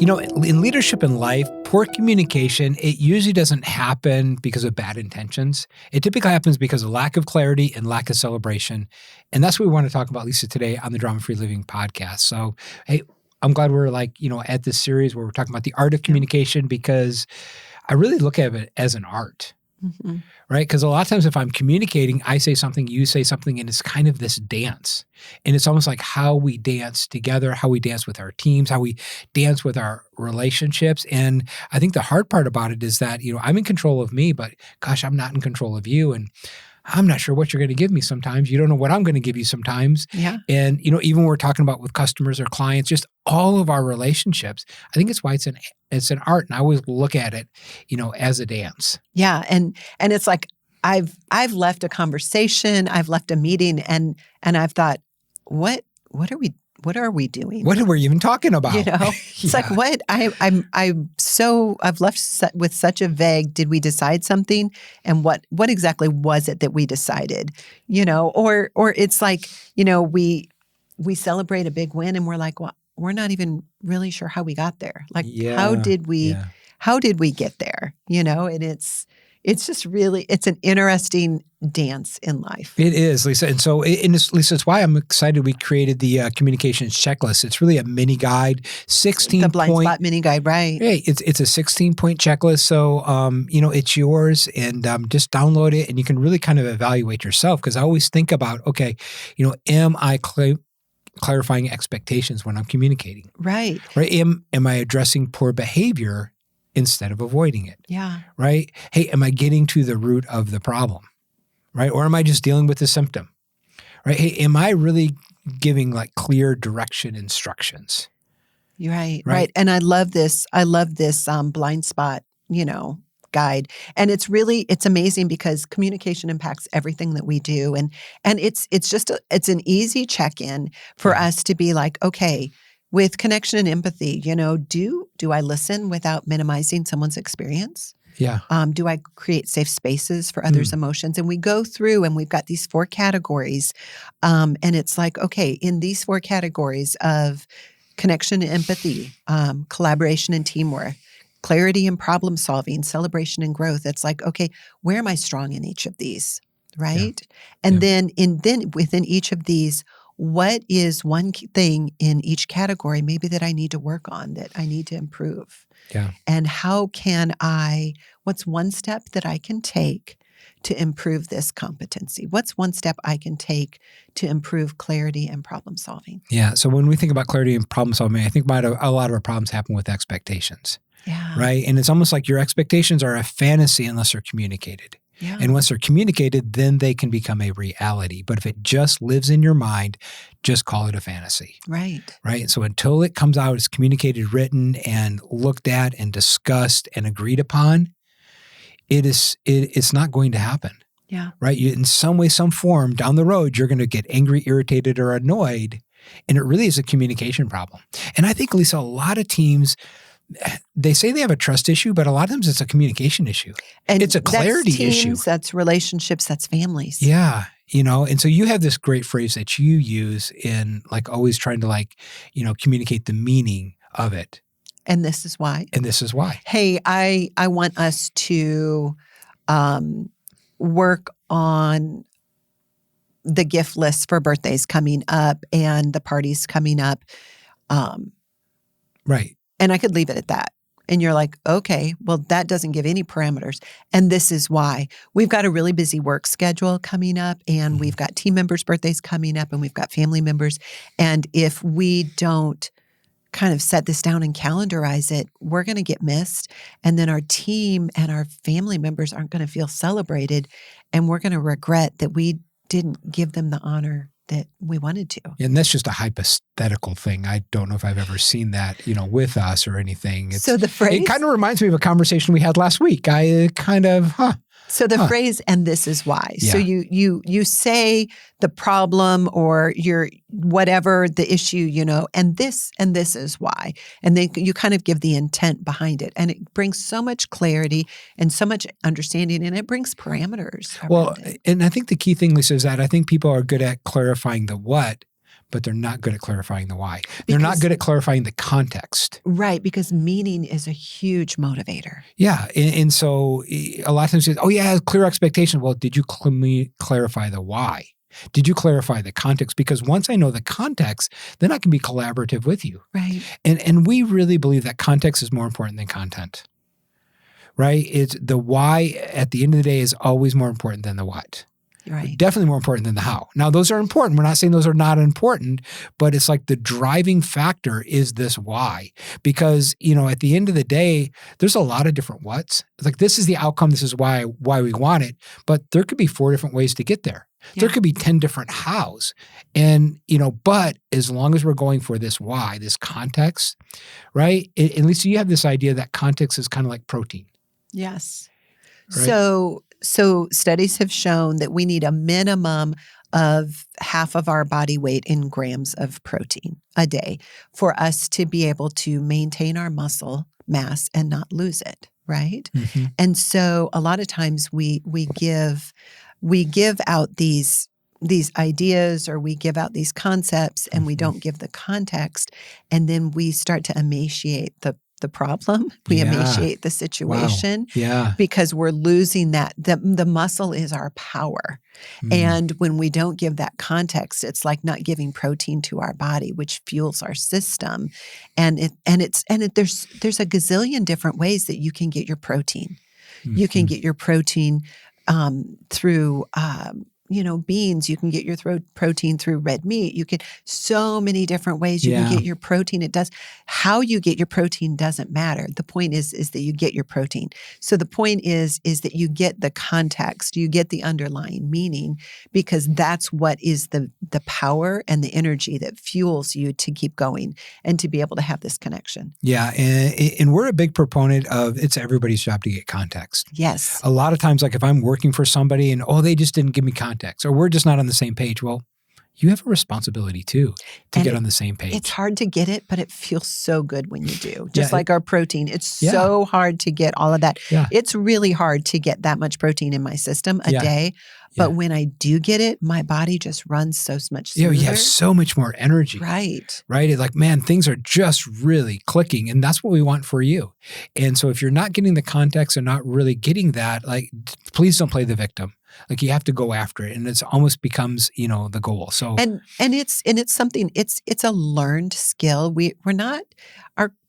In leadership in life, poor communication, it usually doesn't happen because of bad intentions. It typically happens because of lack of clarity and lack of celebration. And that's what we want to talk about, Lisa, today on the Drama Free Living podcast. So, hey, I'm glad we're at this series where we're talking about the art of communication, because I really look at it as an art. Mm-hmm. Right? Because a lot of times if I'm communicating, I say something, you say something, and it's kind of this dance. And it's almost like how we dance together, how we dance with our teams, how we dance with our relationships. And I think the hard part about it is that, I'm in control of me, but gosh, I'm not in control of you. And I'm not sure what you're going to give me sometimes. You don't know what I'm going to give you sometimes. Yeah. And, even when we're talking about with customers or clients, just all of our relationships, I think it's why it's an art. And I always look at it, as a dance. Yeah. And it's like, I've left a conversation, I've left a meeting, and I've thought, what are we doing? What are we even talking about? It's like, what? I've left with such a vague, did we decide something? And what exactly was it that we decided? Or it's like, we celebrate a big win and we're like, well, we're not even really sure how we got there. Like, how did we get there? And it's just really, it's an interesting dance in life. It is, Lisa. And so, Lisa, it's why I'm excited we created the communications checklist. It's really a mini guide, 16 The blind spot mini guide, right? Hey, it's a 16-point checklist. So, it's yours, and just download it, and you can really kind of evaluate yourself. Because I always think about, okay, am I clarifying expectations when I'm communicating? Right. Right. Am I addressing poor behavior instead of avoiding it? Yeah. Right? Hey, am I getting to the root of the problem? Right? Or am I just dealing with the symptom? Right? Hey, am I really giving like clear direction instructions? You're right. And I love this blind spot, guide. And it's amazing because communication impacts everything that we do. And it's an easy check-in for us to be like, okay, with connection and empathy, do I listen without minimizing someone's experience? Yeah. Do I create safe spaces for others' emotions? And we go through and we've got these 4 categories. And it's like, okay, in these 4 categories of connection and empathy, collaboration and teamwork, clarity and problem solving, celebration and growth, it's like, okay, where am I strong in each of these? Right? Yeah. And then within each of these, what is one thing in each category maybe that I need to work on, that I need to improve? Yeah. And what's one step that I can take to improve this competency? What's one step I can take to improve clarity and problem solving? Yeah. So when we think about clarity and problem solving, I think about a lot of our problems happen with expectations. Yeah. Right. And it's almost like your expectations are a fantasy unless they're communicated. Yeah. And once they're communicated, then they can become a reality. But if it just lives in your mind, just call it a fantasy. Right. Right. So until it comes out, it's communicated, written, and looked at and discussed and agreed upon, it's not going to happen. Yeah. Right. In some way, some form, down the road, you're going to get angry, irritated, or annoyed. And it really is a communication problem. And I think, Lisa, a lot of teams, they say they have a trust issue, but a lot of times it's a communication issue. And it's a clarity that's teams, issue. That's relationships, that's families. Yeah. And so you have this great phrase that you use in like always trying to communicate the meaning of it. And this is why. Hey, I want us to work on the gift list for birthdays coming up and the parties coming up. Right. And I could leave it at that. And you're like, okay, well, that doesn't give any parameters. And this is why. We've got a really busy work schedule coming up, and we've got team members' birthdays coming up, and we've got family members. And if we don't kind of set this down and calendarize it, we're going to get missed. And then our team and our family members aren't going to feel celebrated. And we're going to regret that we didn't give them the honor that we wanted to. And that's just a hypothetical thing. I don't know if I've ever seen that, with us or anything. So the phrase, it kind of reminds me of a conversation we had last week. So the phrase, and this is why. Yeah. So you say the problem or your whatever the issue, and this is why. And then you kind of give the intent behind it. And it brings so much clarity and so much understanding, and it brings parameters. Well, and I think the key thing, Lisa, is that I think people are good at clarifying the what, but they're not good at clarifying the why. They're not good at clarifying the context. Right, because meaning is a huge motivator. Yeah. And so a lot of times, oh, yeah, clear expectation. Well, did you clarify the why? Did you clarify the context? Because once I know the context, then I can be collaborative with you. Right. And we really believe that context is more important than content, right? It's the why at the end of the day is always more important than the what. Right. Definitely more important than the how. Now, those are important. We're not saying those are not important, but it's like the driving factor is this why. Because, at the end of the day, there's a lot of different whats. It's like, this is the outcome. This is why we want it. But there could be 4 different ways to get there. Yeah. There could be 10 different hows. And, but as long as we're going for this why, this context, right? At least you have this idea that context is kind of like protein. Yes. Right? So studies have shown that we need a minimum of half of our body weight in grams of protein a day for us to be able to maintain our muscle mass and not lose it, right? Mm-hmm. And so a lot of times we give out these ideas, or we give out these concepts, and we don't give the context, and then we start to emaciate the problem. We emaciate the situation because we're losing that. The muscle is our power. And when we don't give that context, it's like not giving protein to our body, which fuels our system. And there's a gazillion different ways that you can get your protein. You can get your protein through beans. You can get your protein through red meat. You can, so many different ways you can get your protein. How you get your protein doesn't matter. The point is that you get your protein. So the point is that you get the context, you get the underlying meaning, because that's what is the power and the energy that fuels you to keep going and to be able to have this connection. Yeah. And we're a big proponent of it's everybody's job to get context. Yes. A lot of times, like if I'm working for somebody and, they just didn't give me context, or we're just not on the same page. Well, you have a responsibility too to get on the same page. It's hard to get it, but it feels so good when you do. Just like our protein. It's so hard to get all of that. Yeah. It's really hard to get that much protein in my system a day. But when I do get it, my body just runs so much smoother. You have so much more energy. Right. Right? It's like, man, things are just really clicking. And that's what we want for you. And so if you're not getting the context and not really getting that, like, please don't play the victim. Like, you have to go after it, and it almost becomes, the goal. So and it's something. It's a learned skill.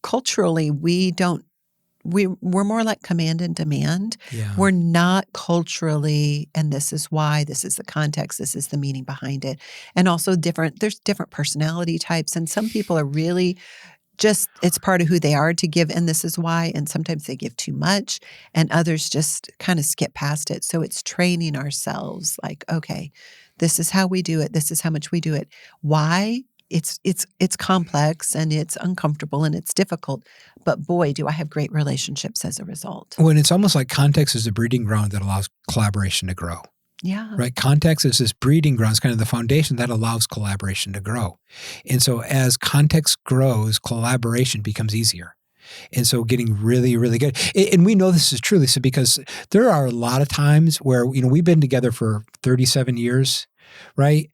Culturally we're more like command and demand. Yeah. We're not culturally, and this is why. This is the context. This is the meaning behind it, and also there's different personality types, and some people are really. Just it's part of who they are to give, and this is why. And sometimes they give too much, and others just kind of skip past it. So it's training ourselves, like, okay, this is how we do it. This is how much we do it. Why? It's complex, and it's uncomfortable, and it's difficult. But boy, do I have great relationships as a result. Well, and it's almost like context is the breeding ground that allows collaboration to grow. Yeah. Right. Context is this breeding ground. It's kind of the foundation that allows collaboration to grow. And so as context grows, collaboration becomes easier. And so getting really, really good. And we know this is true, Lisa, because there are a lot of times where, we've been together for 37 years, right?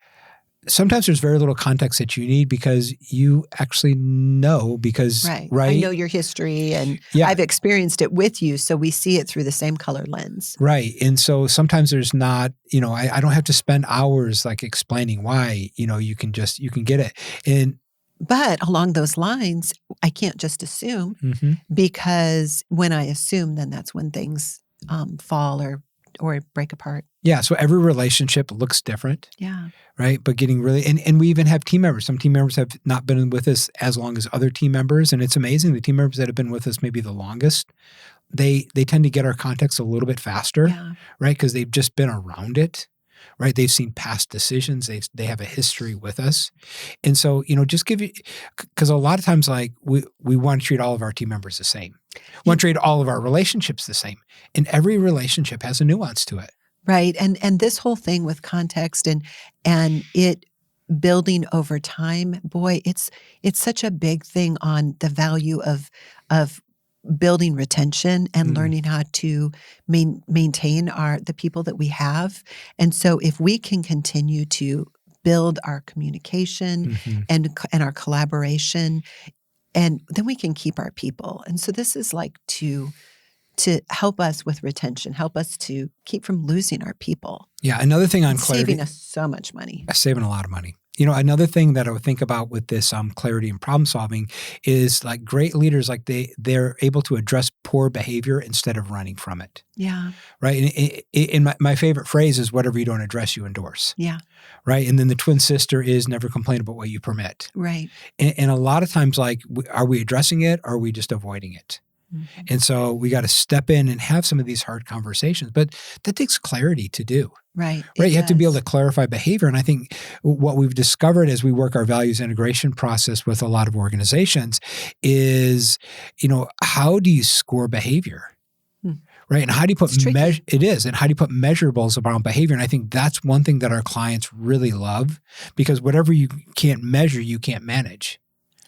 Sometimes there's very little context that you need because you actually know right? I know your history, and I've experienced it with you, so we see it through the same color lens. Right. And so sometimes there's not, I don't have to spend hours like explaining why, you can get it. But along those lines, I can't just assume because when I assume, then that's when things fall or break apart. Yeah. So every relationship looks different. Yeah. Right. But getting really, and we even have team members. Some team members have not been with us as long as other team members. And it's amazing. The team members that have been with us maybe the longest, they tend to get our context a little bit faster, right? Because they've just been around it, right? They've seen past decisions. They have a history with us. And so, just because a lot of times, like, we want to treat all of our team members the same. We want to treat all of our relationships the same. And every relationship has a nuance to it. Right. And this whole thing with context and it building over time, boy, it's such a big thing on the value of building retention and learning how to maintain the people that we have. And so if we can continue to build our communication and our collaboration, and then we can keep our people. And so this is like to help us with retention, help us to keep from losing our people. Yeah, another thing on clarity. Saving us so much money. Saving a lot of money. Another thing that I would think about with this clarity and problem solving is like great leaders, like they're able to address poor behavior instead of running from it. Yeah. Right. And my favorite phrase is whatever you don't address, you endorse. Yeah. Right. And then the twin sister is never complain about what you permit. Right. And a lot of times, like, are we addressing it or are we just avoiding it? And so we got to step in and have some of these hard conversations, but that takes clarity to do. Right. You have to be able to clarify behavior. And I think what we've discovered as we work our values integration process with a lot of organizations is, how do you score behavior? Right. And how do you put and how do you put measurables around behavior? And I think that's one thing that our clients really love, because whatever you can't measure, you can't manage.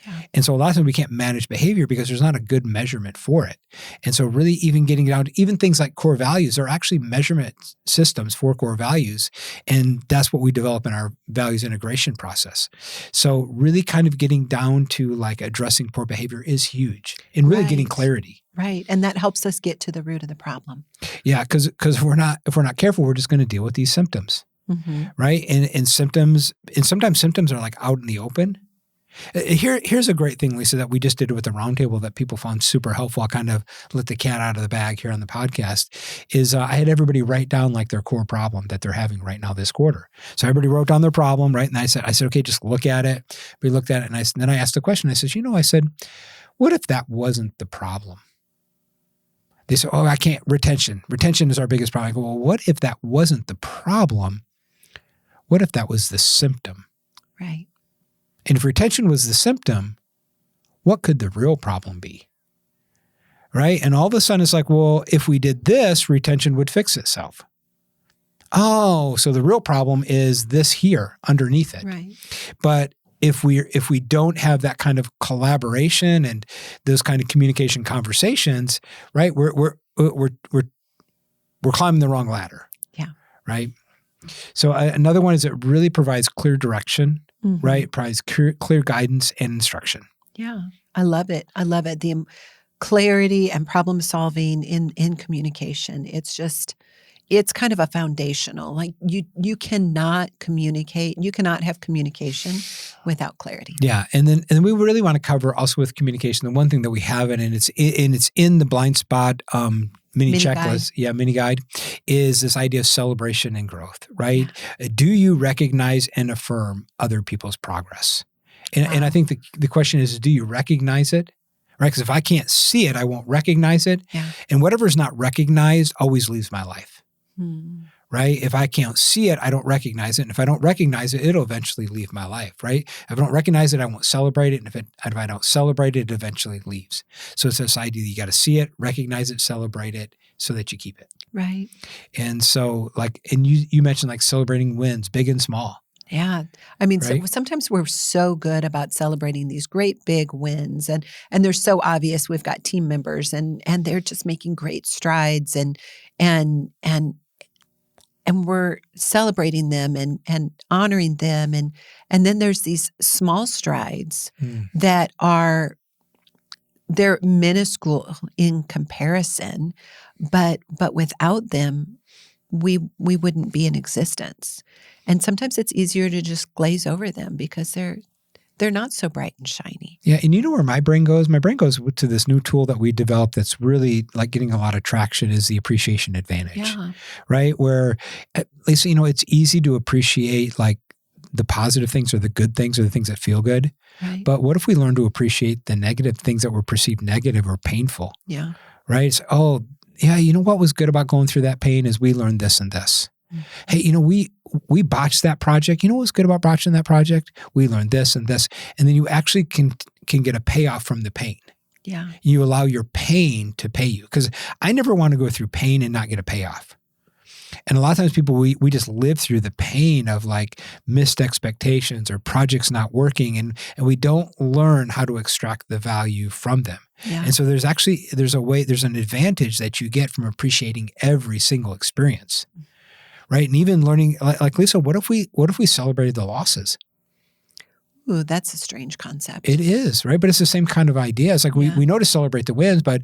Yeah. And so a lot of times we can't manage behavior because there's not a good measurement for it. And so really even getting down to even things like core values are actually measurement systems for core values. And that's what we develop in our values integration process. So really kind of getting down to like addressing poor behavior is huge and really getting clarity. Right. And that helps us get to the root of the problem. Yeah. Because if we're not careful, we're just going to deal with these symptoms. Right. And sometimes symptoms are like out in the open. Here's a great thing, Lisa, that we just did with the roundtable that people found super helpful. I'll kind of let the cat out of the bag here on the podcast. Is I had everybody write down like their core problem that they're having right now this quarter. So everybody wrote down their problem, right? And I said, okay, just look at it. We looked at it, and then I asked the question. I said, what if that wasn't the problem? They said, I can't. Retention is our biggest problem. I go, well, what if that wasn't the problem? What if that was the symptom? Right. And if retention was the symptom, what could the real problem be? Right? And all of a sudden it's like, well, if we did this, retention would fix itself. Oh, so the real problem is this here underneath it. Right. But if we don't have that kind of collaboration and those kind of communication conversations, right, we're climbing the wrong ladder. Yeah. Right. So another one is it really provides clear direction. Right? It provides clear guidance and instruction. Yeah. I love it. The clarity and problem solving in communication. It's kind of a foundational, like you cannot communicate. You cannot have communication without clarity. Yeah. And then we really want to cover also with communication, the one thing that we haven't, and it's in the blind spot, mini checklist, mini guide, is this idea of celebration and growth, right? Yeah. Do you recognize and affirm other people's progress? And I think the question is, do you recognize it? Right? Because if I can't see it, I won't recognize it. Yeah. And whatever is not recognized always leaves my life. Right? If I can't see it, I don't recognize it. And if I don't recognize it, it'll eventually leave my life, right? If I don't recognize it, I won't celebrate it. And if I don't celebrate it, it eventually leaves. So it's this idea that you got to see it, recognize it, celebrate it so that you keep it. Right. And so and you mentioned like celebrating wins, big and small. Yeah. I mean, right? So sometimes we're so good about celebrating these great big wins and they're so obvious. We've got team members and they're just making great strides and we're celebrating them and honoring them. And then there's these small strides that they're minuscule in comparison, but without them, we wouldn't be in existence. And sometimes it's easier to just glaze over them because they're not so bright and shiny. Yeah, and you know where my brain goes? My brain goes to this new tool that we developed that's really like getting a lot of traction is the appreciation advantage, right? Where at least, it's easy to appreciate like the positive things or the good things or the things that feel good. Right. But what if we learn to appreciate the negative things that were perceived negative or painful? Yeah. Right? It's, you know what was good about going through that pain is we learned this and this. Hey, we botched that project. You know what's good about botching that project? We learned this and this. And then you actually can get a payoff from the pain. Yeah. You allow your pain to pay you. Because I never want to go through pain and not get a payoff. And a lot of times people, we just live through the pain of like missed expectations or projects not working. And we don't learn how to extract the value from them. Yeah. And so there's an advantage that you get from appreciating every single experience. right? And even learning, like Lisa, what if we celebrated the losses? Ooh, that's a strange concept. It is, right? But it's the same kind of idea. It's like we know to celebrate the wins, but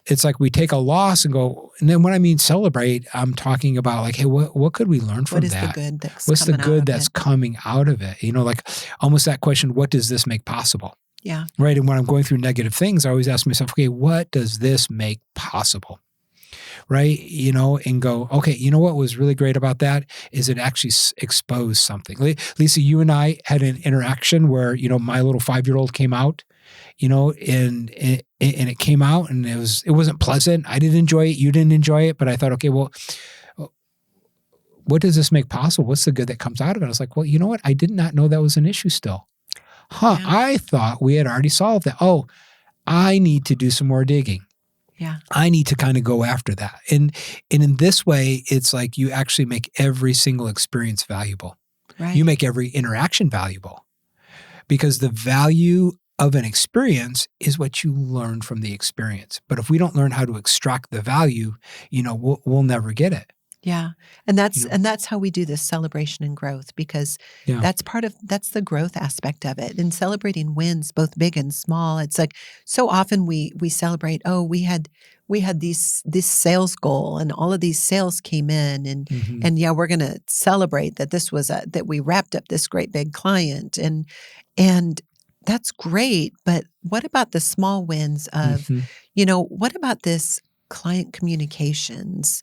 it's like we take a loss and go, and then when I mean celebrate, I'm talking about like, hey, what could we learn from What is that? the good that's What's the coming out good of that's it? coming out of it? Like almost that question, what does this make possible? Yeah. Right. And when I'm going through negative things, I always ask myself, okay, what does this make possible? Right. And go, okay, what was really great about that is it actually exposed something. Lisa, you and I had an interaction where, my little 5-year-old came out, and it came out and it wasn't pleasant. I didn't enjoy it. You didn't enjoy it. But I thought, okay, well, what does this make possible? What's the good that comes out of it? I was like, well, you know what? I did not know that was an issue still. Yeah. I thought we had already solved that. Oh, I need to do some more digging. Yeah. I need to kind of go after that. And in this way, it's like you actually make every single experience valuable. Right. You make every interaction valuable because the value of an experience is what you learn from the experience. But if we don't learn how to extract the value, we'll never get it. Yeah. And that's how we do this celebration and growth, because that's the growth aspect of it. And celebrating wins, both big and small. It's like so often we celebrate, oh, we had this sales goal and all of these sales came in and we're going to celebrate that that we wrapped up this great big client and that's great. But what about the small wins of, what about this client communications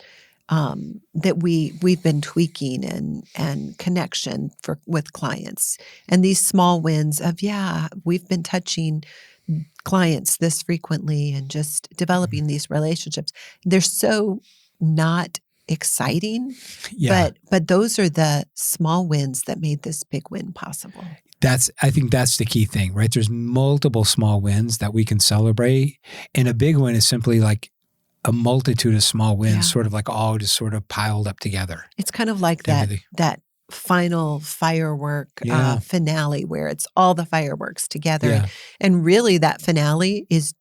that we've been tweaking and connection with clients, and these small wins of we've been touching clients this frequently and just developing these relationships. They're so not exciting, but those are the small wins that made this big win possible. I think that's the key thing, right? There's multiple small wins that we can celebrate, and a big win is simply like a multitude of small wins, sort of like all just sort of piled up together. It's kind of like that final firework finale where it's all the fireworks together. Yeah. And really that finale is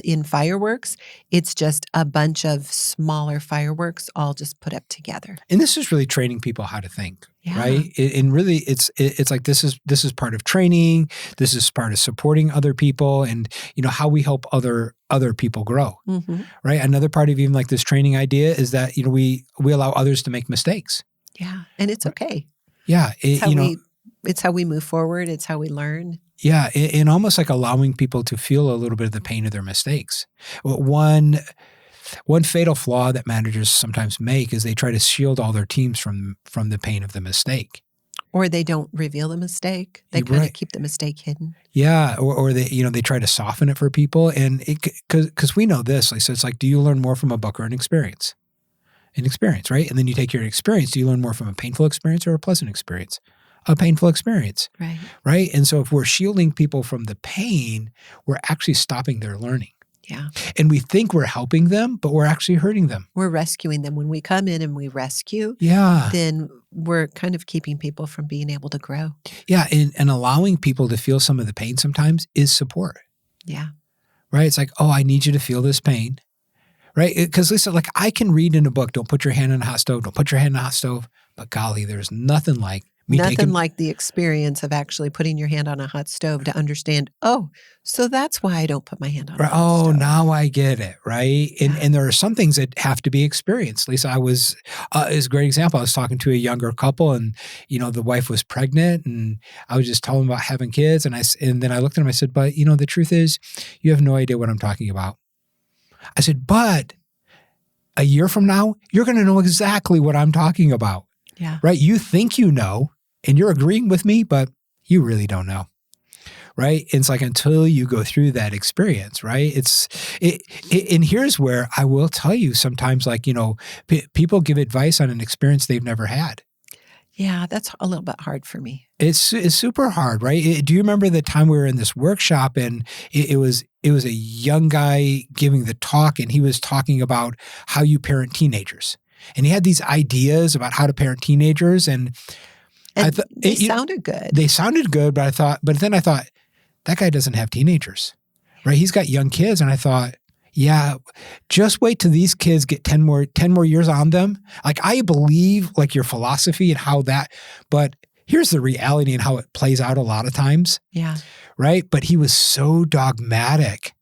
in fireworks. It's just a bunch of smaller fireworks all just put up together. And this is really training people how to think. Right. And really it's like this is part of training. This is part of supporting other people and, how we help other people grow. Mm-hmm. Right. Another part of even like this training idea is that, we allow others to make mistakes. Yeah. And it's okay. Yeah. It's how we move forward. It's how we learn. Yeah. And almost like allowing people to feel a little bit of the pain of their mistakes. One fatal flaw that managers sometimes make is they try to shield all their teams from the pain of the mistake. Or they don't reveal the mistake. They kind of keep the mistake hidden. Yeah. Or they, they try to soften it for people. And because we know this, like, so it's like, do you learn more from a book or an experience? An experience, right? And then you take your experience. Do you learn more from a painful experience or a pleasant experience? A painful experience. Right. Right. And so if we're shielding people from the pain, we're actually stopping their learning. Yeah. And we think we're helping them, but we're actually hurting them. We're rescuing them. When we come in and we rescue, then we're kind of keeping people from being able to grow. Yeah. And allowing people to feel some of the pain sometimes is support. Yeah. Right. It's like, oh, I need you to feel this pain. Right. Because Lisa, like I can read in a book, don't put your hand on a hot stove, don't put your hand on a hot stove. But golly, there's nothing like like the experience of actually putting your hand on a hot stove to understand, oh, so that's why I don't put my hand on a hot stove. Oh, now I get it, right? And there are some things that have to be experienced. Lisa, is a great example. I was talking to a younger couple and, the wife was pregnant and I was just telling them about having kids. And then I looked at him, I said, but, the truth is you have no idea what I'm talking about. I said, but a year from now, you're going to know exactly what I'm talking about. Yeah. Right. You think you know, and you're agreeing with me, but you really don't know. Right. It's like until you go through that experience, right? And here's where I will tell you sometimes, like, people give advice on an experience they've never had. Yeah, that's a little bit hard for me. It's super hard, right? Do you remember the time we were in this workshop and it was a young guy giving the talk and he was talking about how you parent teenagers. And he had these ideas about how to parent teenagers, and they sounded good. They sounded good, but then I thought that guy doesn't have teenagers, right? He's got young kids, and I thought, Yeah, just wait till these kids get 10 more years on them. Like, I believe like your philosophy and how that, but here's the reality and how it plays out a lot of times. Yeah. Right? But he was so dogmatic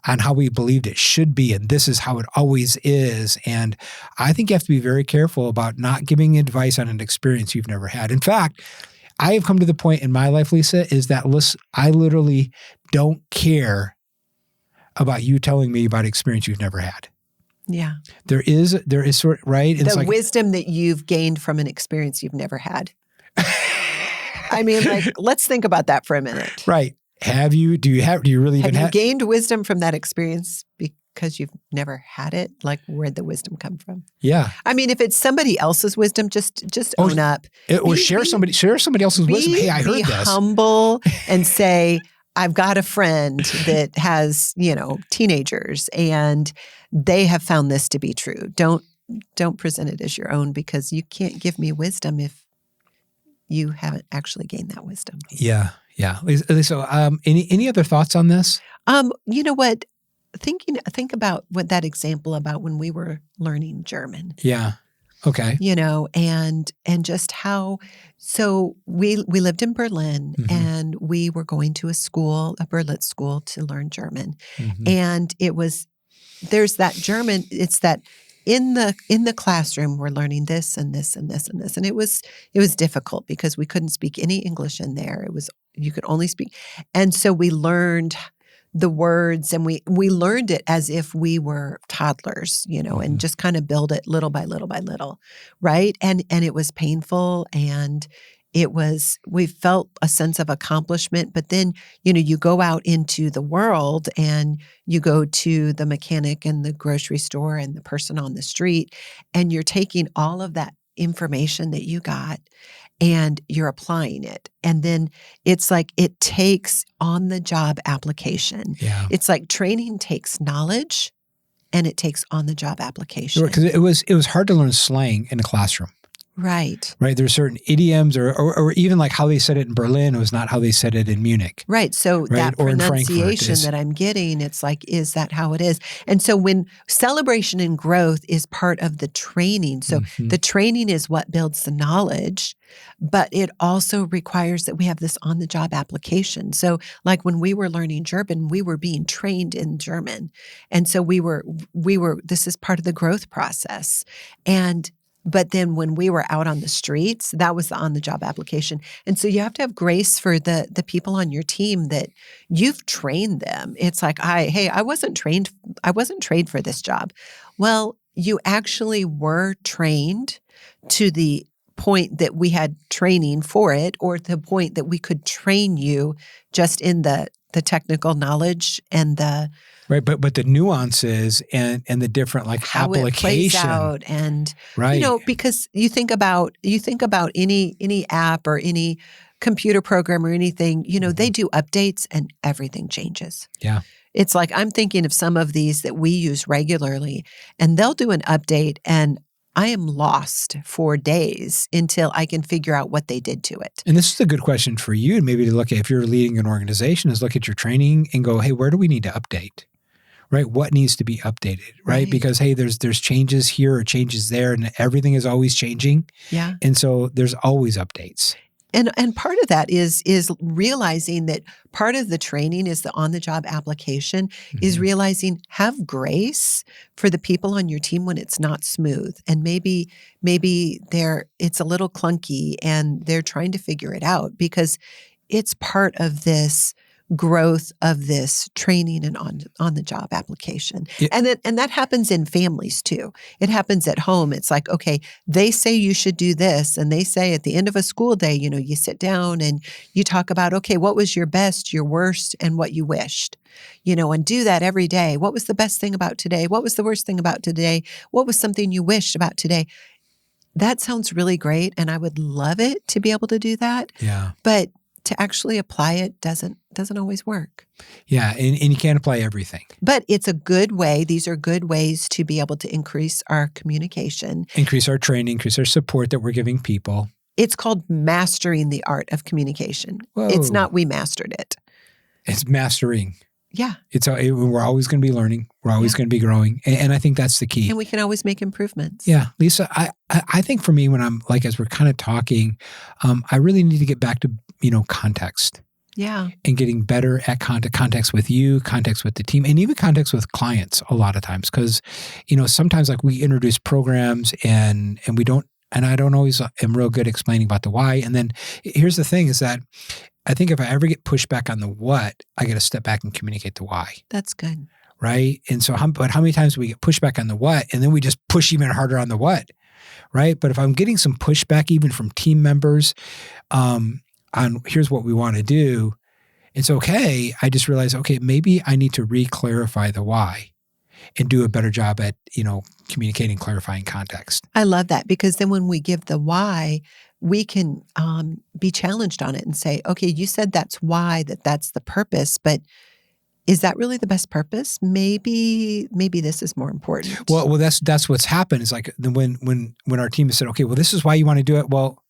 on how we believed it should be, and this is how it always is. And I think you have to be very careful about not giving advice on an experience you've never had. In fact, I have come to the point in my life, Lisa, is that I literally don't care about you telling me about experience you've never had. Yeah. There is sort of, right? The wisdom that you've gained from an experience you've never had. I mean, like, let's think about that for a minute. Right. Do you really even have you gained wisdom from that experience because you've never had it? Like, where'd the wisdom come from? Yeah. I mean, if it's somebody else's wisdom, just own up. Or share somebody else's wisdom. Hey, I heard this. Be humble and say, I've got a friend that has, teenagers and they have found this to be true. Don't present it as your own, because you can't give me wisdom if you haven't actually gained that wisdom. Yeah. Yeah. So, any other thoughts on this? You know what? Think about what that example about when we were learning German. Yeah. Okay. And just how, so we lived in Berlin, Mm-hmm. and we were going to a Berlitz school to learn German. Mm-hmm. And there's that German, it's that in the classroom, we're learning this and this and this and this. And it was difficult because we couldn't speak any English in there. You could only speak. And so we learned the words, and we learned it as if we were toddlers, Mm-hmm. and just kind of build it little by little by little, right? And it was painful, and we felt a sense of accomplishment, but then, you go out into the world and you go to the mechanic and the grocery store and the person on the street, and you're taking all of that information that you got and you're applying it. And then it's like it takes on-the-job application. Yeah. It's like training takes knowledge and it takes on-the-job application. Because it was hard to learn slang in a classroom. Right. Right. There's certain idioms or even like how they said it in Berlin was not how they said it in Munich. Right. So right? that Or pronunciation that I'm getting, it's like, is that how it is? And so when celebration and growth is part of the training, so Mm-hmm. the training is what builds the knowledge, but it also requires that we have this on-the-job application. So like when we were learning German, we were being trained in German. And so this is part of the growth process. But then when we were out on the streets, that was the on-the-job application. And so you have to have grace for the people on your team that you've trained them. It's like, I wasn't trained for this job. Well, you actually were trained to the point that we had training for it, or the point that we could train you just in the technical knowledge and the right, but the nuances and the different like how application it plays out, and right. Because you think about any app or any computer program or anything, they do updates and everything changes. Yeah. It's like I'm thinking of some of these that we use regularly, and they'll do an update and I am lost for days until I can figure out what they did to it. And this is a good question for you, maybe to look at if you're leading an organization, is look at your training and go, hey, where do we need to update? Right? What needs to be updated? Right? Because, hey, there's changes here or changes there, and everything is always changing. Yeah. And so there's always updates. And part of that is realizing that part of the training is the on-the-job application, is realizing have grace for the people on your team when it's not smooth. And maybe it's a little clunky and they're trying to figure it out, because it's part of this growth of this training and on the job application. Yeah. And that happens in families too. It happens at home. It's like, okay, they say you should do this. And they say at the end of a school day, you sit down and you talk about, okay, what was your best, your worst, and what you wished, and do that every day. What was the best thing about today? What was the worst thing about today? What was something you wished about today? That sounds really great. And I would love it to be able to do that. Yeah. But to actually apply it doesn't always work. Yeah, and you can't apply everything. But it's a good way. These are good ways to be able to increase our communication. Increase our training, increase our support that we're giving people. It's called mastering the art of communication. Whoa. It's not we mastered it. It's mastering. Yeah. We're always going to be learning. We're always going to be growing. And I think that's the key. And we can always make improvements. Yeah. Lisa, I think for me, when I'm like, as we're kind of talking, I really need to get back to, context. Yeah. And getting better at context with you, context with the team, and even context with clients a lot of times. Because, sometimes like we introduce programs and we don't, and I don't always am real good explaining about the why. And then here's the thing is that I think if I ever get pushed back on the what, I got to step back and communicate the why. That's good. Right. And so, but how many times do we get pushed back on the what, and then we just push even harder on the what, right? But if I'm getting some pushback even from team members on here's what we want to do, it's okay. I just realized, okay, maybe I need to re-clarify the why and do a better job at, communicating, clarifying context. I love that, because then when we give the why, we can be challenged on it and say, okay, you said that's why, that's the purpose, but is that really the best purpose? Maybe this is more important. Well, that's what's happened. Is like when our team has said, okay, well, this is why you want to do it. Well,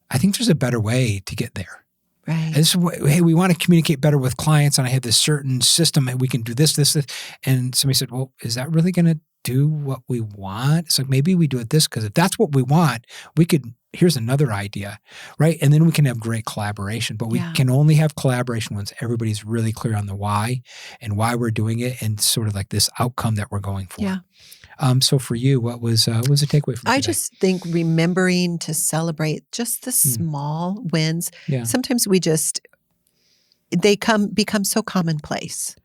I think there's a better way to get there. Right. Hey, we want to communicate better with clients, and I have this certain system, and we can do this. And somebody said, well, is that really going to do what we want? It's like, maybe we do it this, because if that's what we want, here's another idea, right? And then we can have great collaboration, but we can only have collaboration once everybody's really clear on the why and why we're doing it, and sort of like this outcome that we're going for. Yeah. So for you, what was the takeaway from today? I just think remembering to celebrate just the small wins. Yeah. Sometimes they become so commonplace.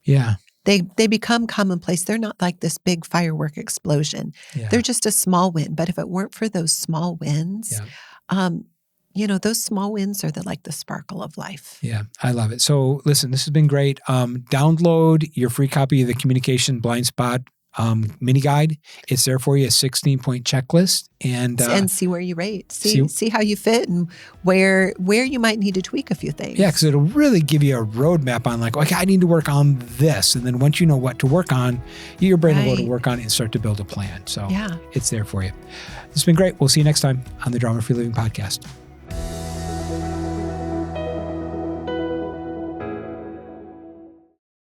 Yeah. They become commonplace. They're not like this big firework explosion. Yeah. They're just a small win. But if it weren't for those small wins, those small wins are the sparkle of life. Yeah, I love it. So listen, this has been great. Download your free copy of the Communication Blind Spot mini guide. It's there for you, a 16-point checklist, and see where you rate. See how you fit, and where you might need to tweak a few things. Yeah, because it'll really give you a roadmap on like, okay, I need to work on this, and then once you know what to work on, your brain will go to work on it and start to build a plan. So it's there for you. It's been great. We'll see you next time on the Drama Free Living Podcast.